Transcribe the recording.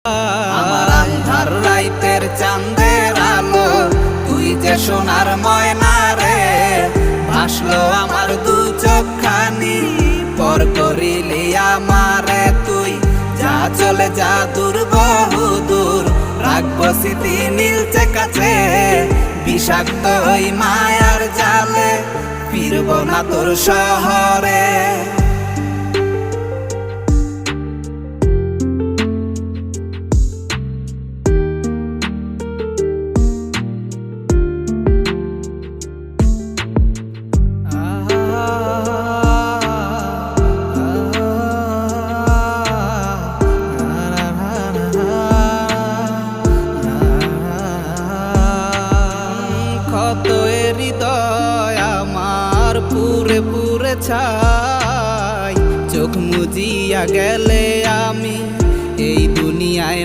আমার আন্ধার রাইতের চাঁদের আলো, তুই যে সোনার ময়না রে। ভাসলো আমার দু চোখখানি, পর করিলি আমারে তুই। যা চলে যা দূর বহু দূর, রাখবো স্মৃতি নীলচে কাছে। বিষাক্ত ওই মায়ার জালে, ফিরবো না তোর শহরে। কত হৃদয় আমার পুরে পুরে ছাই, চোখ মুজিয়া গেলে